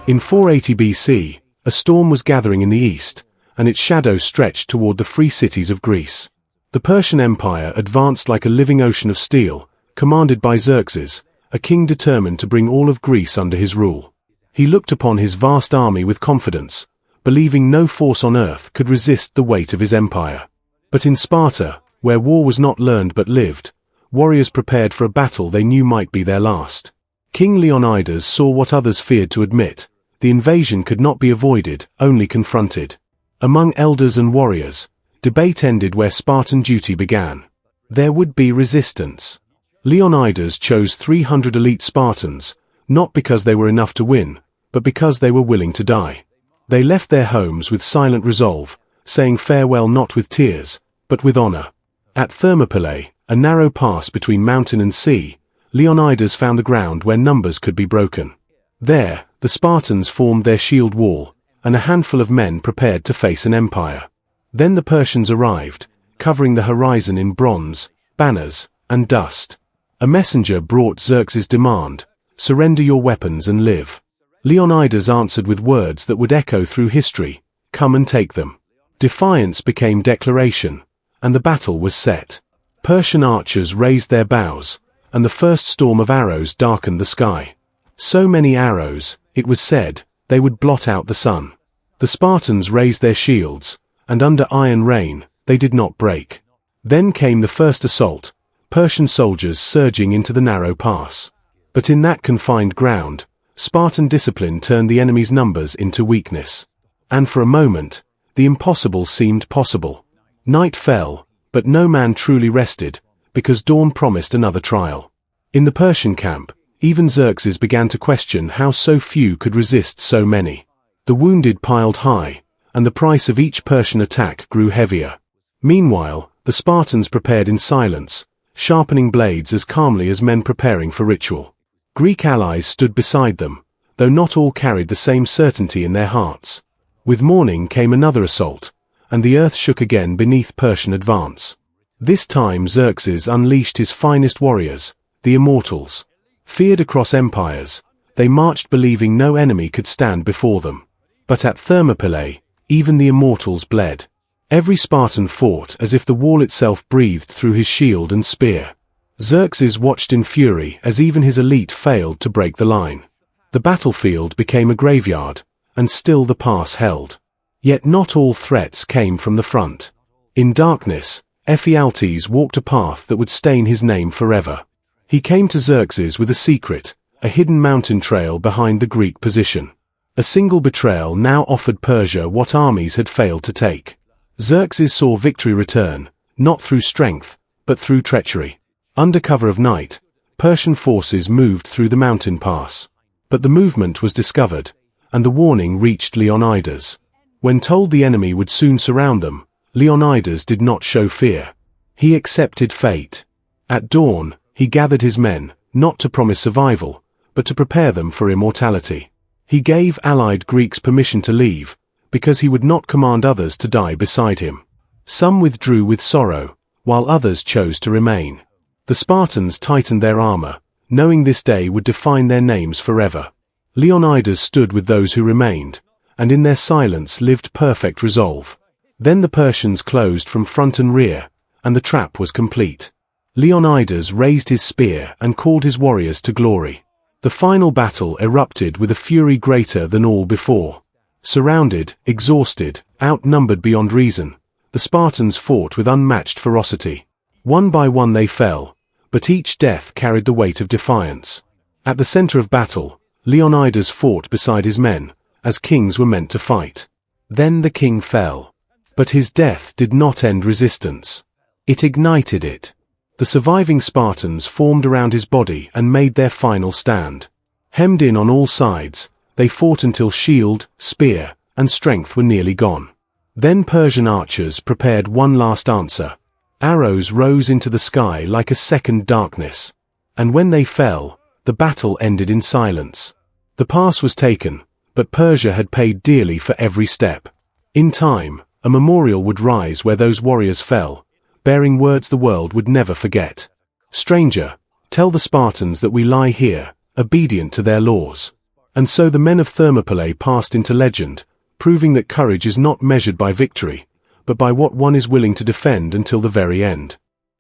In 480 BC, a storm was gathering in the east, and its shadow stretched toward the free cities of Greece. The Persian Empire advanced like a living ocean of steel, commanded by Xerxes, a king determined to bring all of Greece under his rule. He looked upon his vast army with confidence, believing no force on earth could resist the weight of his empire. But in Sparta, where war was not learned but lived, warriors prepared for a battle they knew might be their last. King Leonidas saw what others feared to admit: the invasion could not be avoided, only confronted. Among elders and warriors, debate ended where Spartan duty began. There would be resistance. Leonidas chose 300 elite Spartans, not because they were enough to win, but because they were willing to die. They left their homes with silent resolve, saying farewell not with tears, but with honor. At Thermopylae, a narrow pass between mountain and sea, Leonidas found the ground where numbers could be broken. There, the Spartans formed their shield wall, and a handful of men prepared to face an empire. Then the Persians arrived, covering the horizon in bronze, banners, and dust. A messenger brought Xerxes' demand: surrender your weapons and live. Leonidas answered with words that would echo through history: come and take them. Defiance became declaration, and the battle was set. Persian archers raised their bows, and the first storm of arrows darkened the sky. So many arrows, it was said, they would blot out the sun. The Spartans raised their shields, and under iron rain, they did not break. Then came the first assault, Persian soldiers surging into the narrow pass. But in that confined ground, Spartan discipline turned the enemy's numbers into weakness. And for a moment, the impossible seemed possible. Night fell, but no man truly rested, because dawn promised another trial. In the Persian camp, even Xerxes began to question how so few could resist so many. The wounded piled high, and the price of each Persian attack grew heavier. Meanwhile, the Spartans prepared in silence, sharpening blades as calmly as men preparing for ritual. Greek allies stood beside them, though not all carried the same certainty in their hearts. With morning came another assault, and the earth shook again beneath Persian advance. This time Xerxes unleashed his finest warriors, the Immortals. Feared across empires, they marched believing no enemy could stand before them. But at Thermopylae, even the Immortals bled. Every Spartan fought as if the wall itself breathed through his shield and spear. Xerxes watched in fury as even his elite failed to break the line. The battlefield became a graveyard, and still the pass held. Yet not all threats came from the front. In darkness, Ephialtes walked a path that would stain his name forever. He came to Xerxes with a secret, a hidden mountain trail behind the Greek position. A single betrayal now offered Persia what armies had failed to take. Xerxes saw victory return, not through strength, but through treachery. Under cover of night, Persian forces moved through the mountain pass. But the movement was discovered, and the warning reached Leonidas. When told the enemy would soon surround them, Leonidas did not show fear. He accepted fate. At dawn, he gathered his men, not to promise survival, but to prepare them for immortality. He gave allied Greeks permission to leave, because he would not command others to die beside him. Some withdrew with sorrow, while others chose to remain. The Spartans tightened their armor, knowing this day would define their names forever. Leonidas stood with those who remained, and in their silence lived perfect resolve. Then the Persians closed from front and rear, and the trap was complete. Leonidas raised his spear and called his warriors to glory. The final battle erupted with a fury greater than all before. Surrounded, exhausted, outnumbered beyond reason, the Spartans fought with unmatched ferocity. One by one they fell, but each death carried the weight of defiance. At the center of battle, Leonidas fought beside his men, as kings were meant to fight. Then the king fell. But his death did not end resistance. It ignited it. The surviving Spartans formed around his body and made their final stand. Hemmed in on all sides, they fought until shield, spear, and strength were nearly gone. Then Persian archers prepared one last answer. Arrows rose into the sky like a second darkness. And when they fell, the battle ended in silence. The pass was taken, but Persia had paid dearly for every step. In time, a memorial would rise where those warriors fell, bearing words the world would never forget. Stranger, tell the Spartans that we lie here, obedient to their laws. And so the men of Thermopylae passed into legend, proving that courage is not measured by victory, but by what one is willing to defend until the very end.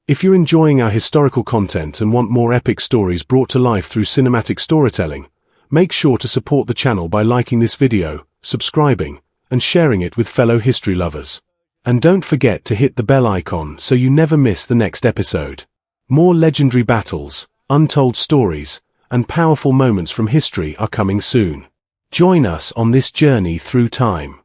If you're enjoying our historical content and want more epic stories brought to life through cinematic storytelling, make sure to support the channel by liking this video, subscribing, and sharing it with fellow history lovers. And don't forget to hit the bell icon so you never miss the next episode. More legendary battles, untold stories, and powerful moments from history are coming soon. Join us on this journey through time.